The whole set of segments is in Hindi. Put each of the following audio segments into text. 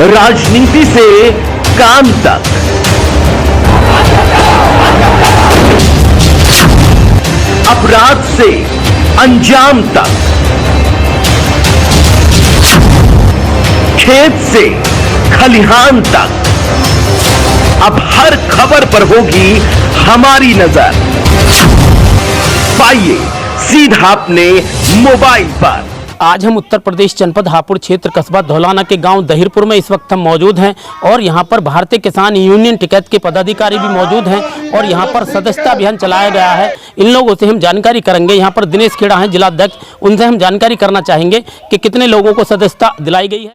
राजनीति से काम तक, अपराध से अंजाम तक, खेत से खलिहान तक, अब हर खबर पर होगी हमारी नजर। पाइए सीधा अपने मोबाइल पर। आज हम उत्तर प्रदेश जनपद हापुड़ क्षेत्र कस्बा धौलाना के गांव दहिरपुर में इस वक्त हम मौजूद हैं और यहां पर भारतीय किसान यूनियन टिकैत के पदाधिकारी भी मौजूद हैं और यहां पर सदस्यता अभियान चलाया गया है। इन लोगों से हम जानकारी करेंगे। यहां पर दिनेश खेड़ा हैं जिला अध्यक्ष, उनसे हम जानकारी करना चाहेंगे कि कितने लोगों को सदस्यता दिलाई गई है।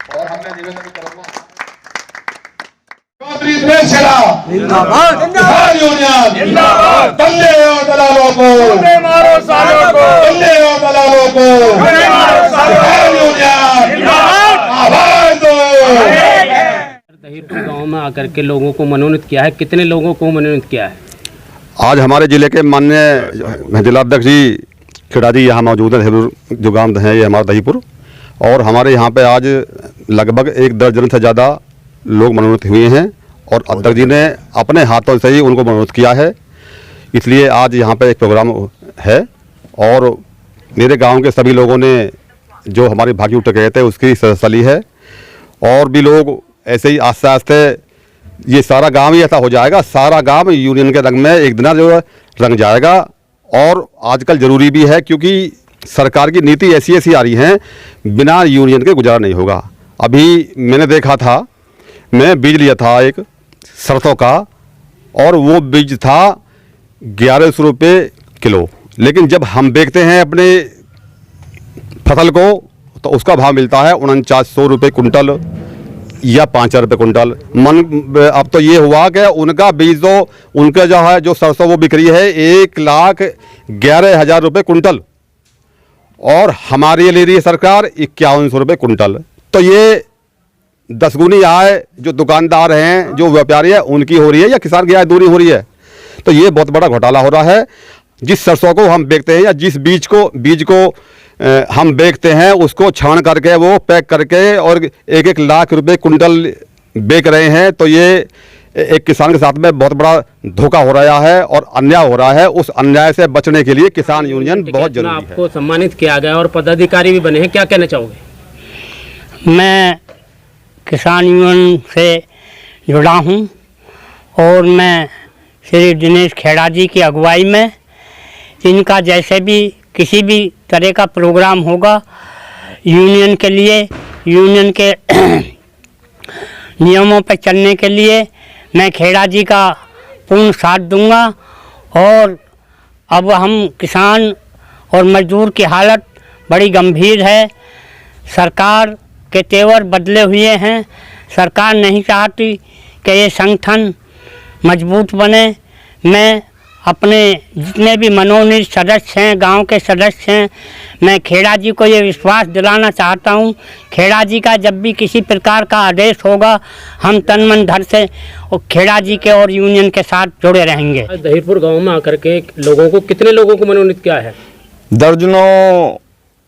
और हमने निवेदन करूंगा जिंदाबाद किसान यूनियन जिंदाबाद, बंदे और दलालों को मारो, सालों को बंदे और दलालों को किसान यूनियन जिंदाबाद, आवाज दो। दहिरपुर गांव में आकर के लोगों को मनोनीत किया है, कितने लोगों को मनोनीत किया है? आज हमारे जिले के माननीय जिलाध्यक्ष जी खेड़ा जी यहाँ मौजूद है। जो गांव है ये हमारा दहीपुर, और हमारे यहाँ पे आज लगभग 1 दर्जन से ज़्यादा लोग मनोनीत हुए हैं और अध्यक्ष जी ने अपने हाथों से ही उनको मनोनीत किया है। इसलिए आज यहाँ पे एक प्रोग्राम है और मेरे गांव के सभी लोगों ने जो हमारी भागी उठ गए थे उसकी सदस्यता ली है। और भी लोग ऐसे ही आस्ते आस्ते ये सारा गांव ही ऐसा हो जाएगा, सारा गांव यूनियन के रंग में एक दिन जो रंग जाएगा। और आजकल ज़रूरी भी है क्योंकि सरकार की नीति ऐसी ऐसी आ रही हैं, बिना यूनियन के गुजारा नहीं होगा। अभी मैंने देखा था, मैं बीज लिया था एक सरसों का और वो बीज था 1100 रुपये किलो, लेकिन जब हम बेचते हैं अपने फसल को तो उसका भाव मिलता है 4900 रुपये कुंटल या 5000 रुपये कुंटल। अब तो ये हुआ कि उनका बीज तो उनका जो है जो सरसों वो बिक रही है 1,11,000 रुपये कुंटल और हमारे ले रही है सरकार 5100 रुपये कुंटल। तो ये 10 गुनी आय जो दुकानदार हैं, जो व्यापारी है, उनकी हो रही है या किसान की आय दूरी हो रही है। तो ये बहुत बड़ा घोटाला हो रहा है। जिस सरसों को हम बेचते हैं या जिस बीज को हम बेचते हैं उसको छान करके वो पैक करके और 1-1 लाख रुपए कुंटल बेच रहे हैं। तो ये एक किसान के साथ में बहुत बड़ा धोखा हो रहा है और अन्याय हो रहा है। उस अन्याय से बचने के लिए किसान यूनियन बहुत जरूरी है। आपको सम्मानित किया गया और पदाधिकारी भी बने हैं, क्या कहना चाहोगे? मैं किसान यूनियन से जुड़ा हूं और मैं श्री दिनेश खेड़ा जी की अगुवाई में इनका जैसे भी किसी भी तरह का प्रोग्राम होगा यूनियन के लिए, यूनियन के नियमों पर चलने के लिए मैं खेड़ा जी का पूर्ण साथ दूंगा। और अब हम किसान और मजदूर की हालत बड़ी गंभीर है। सरकार के तेवर बदले हुए हैं। सरकार नहीं चाहती कि ये संगठन मजबूत बने। मैं अपने जितने भी मनोनीत सदस्य हैं, गांव के सदस्य हैं, मैं खेड़ा जी को ये विश्वास दिलाना चाहता हूं, खेड़ा जी का जब भी किसी प्रकार का आदेश होगा हम तन मन धन से और खेड़ा जी के और यूनियन के साथ जुड़े रहेंगे। दहिरपुर गांव में आकर के कितने लोगों को मनोनीत किया है? दर्जनों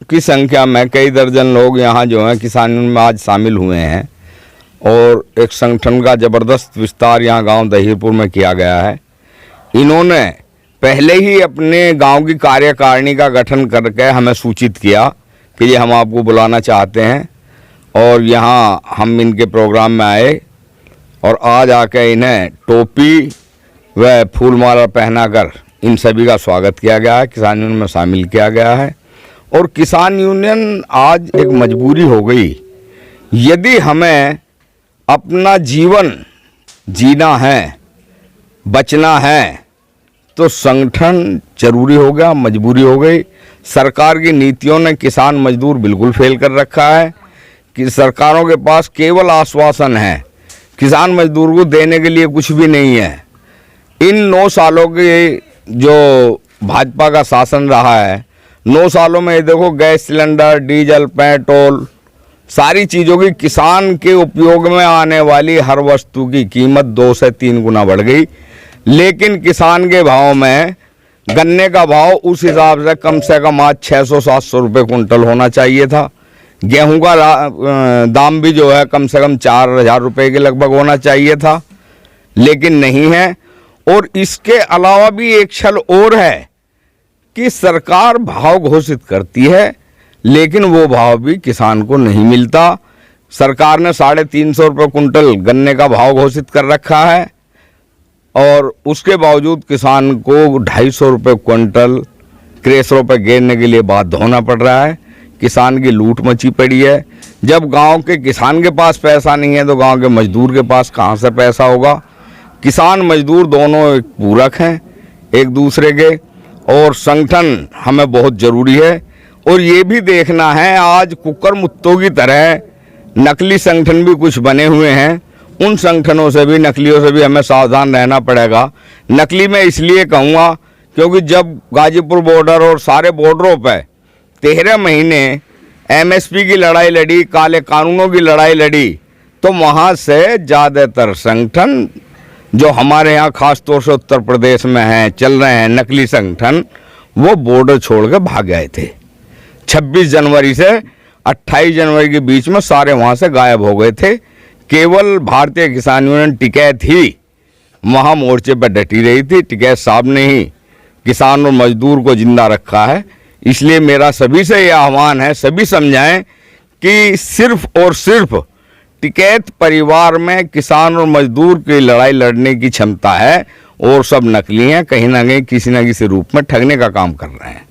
की संख्या में कई दर्जन लोग यहाँ जो हैं किसान यूनियन में आज शामिल हुए हैं और एक संगठन का ज़बरदस्त विस्तार यहाँ गांव दहिरपुर में किया गया है। इन्होंने पहले ही अपने गांव की कार्यकारिणी का गठन करके हमें सूचित किया कि ये हम आपको बुलाना चाहते हैं और यहाँ हम इनके प्रोग्राम में आए और आज आके इन्हें टोपी व फूलमाला पहनाकर इन सभी का स्वागत किया गया है, किसान यूनियन में शामिल किया गया है। और किसान यूनियन आज एक मजबूरी हो गई। यदि हमें अपना जीवन जीना है, बचना है, तो संगठन जरूरी हो गया, मजबूरी हो गई। सरकार की नीतियों ने किसान मजदूर बिल्कुल फेल कर रखा है कि सरकारों के पास केवल आश्वासन है, किसान मजदूर को देने के लिए कुछ भी नहीं है। इन 9 सालों के जो भाजपा का शासन रहा है, 9 सालों में ये देखो गैस सिलेंडर, डीजल, पेट्रोल सारी चीज़ों की, किसान के उपयोग में आने वाली हर वस्तु की कीमत 2 से 3 गुना बढ़ गई। लेकिन किसान के भाव में गन्ने का भाव उस हिसाब से कम आज 600-700 रुपये कुंटल होना चाहिए था। गेहूं का दाम भी जो है कम से कम 4000 रुपये के लगभग होना चाहिए था, लेकिन नहीं है। और इसके अलावा भी एक छल और है कि सरकार भाव घोषित करती है, लेकिन वो भाव भी किसान को नहीं मिलता। सरकार ने 350 रुपये कुंटल गन्ने का भाव घोषित कर रखा है और उसके बावजूद किसान को 250 रुपये क्विंटल क्रेशरों पर गिरने के लिए बाध्य होना पड़ रहा है। किसान की लूट मची पड़ी है। जब गांव के किसान के पास पैसा नहीं है तो गांव के मजदूर के पास कहां से पैसा होगा। किसान मजदूर दोनों एक पूरक हैं एक दूसरे के, और संगठन हमें बहुत ज़रूरी है। और ये भी देखना है, आज कुकर मुत्तों की तरह नकली संगठन भी कुछ बने हुए हैं। उन संगठनों से भी, नकलियों से भी हमें सावधान रहना पड़ेगा। नकली मैं इसलिए कहूँगा क्योंकि जब गाजीपुर बॉर्डर और सारे बॉर्डरों पर 13 महीने एमएसपी की लड़ाई लड़ी, काले कानूनों की लड़ाई लड़ी, तो वहाँ से ज़्यादातर संगठन जो हमारे यहाँ खास तौर से उत्तर प्रदेश में हैं, चल रहे हैं नकली संगठन, वो बॉर्डर छोड़ के भाग गए थे। 26 जनवरी से 28 जनवरी के बीच में सारे वहाँ से गायब हो गए थे। केवल भारतीय किसान यूनियन टिकैत ही वहाँ मोर्चे पर डटी रही थी। टिकैत साहब ने ही किसान और मजदूर को जिंदा रखा है। इसलिए मेरा सभी से ये आह्वान है, सभी समझाएं कि सिर्फ और सिर्फ टिकैत परिवार में किसान और मजदूर की लड़ाई लड़ने की क्षमता है और सब नकली हैं, कहीं ना कहीं किसी न किसी रूप में ठगने का काम कर रहे हैं।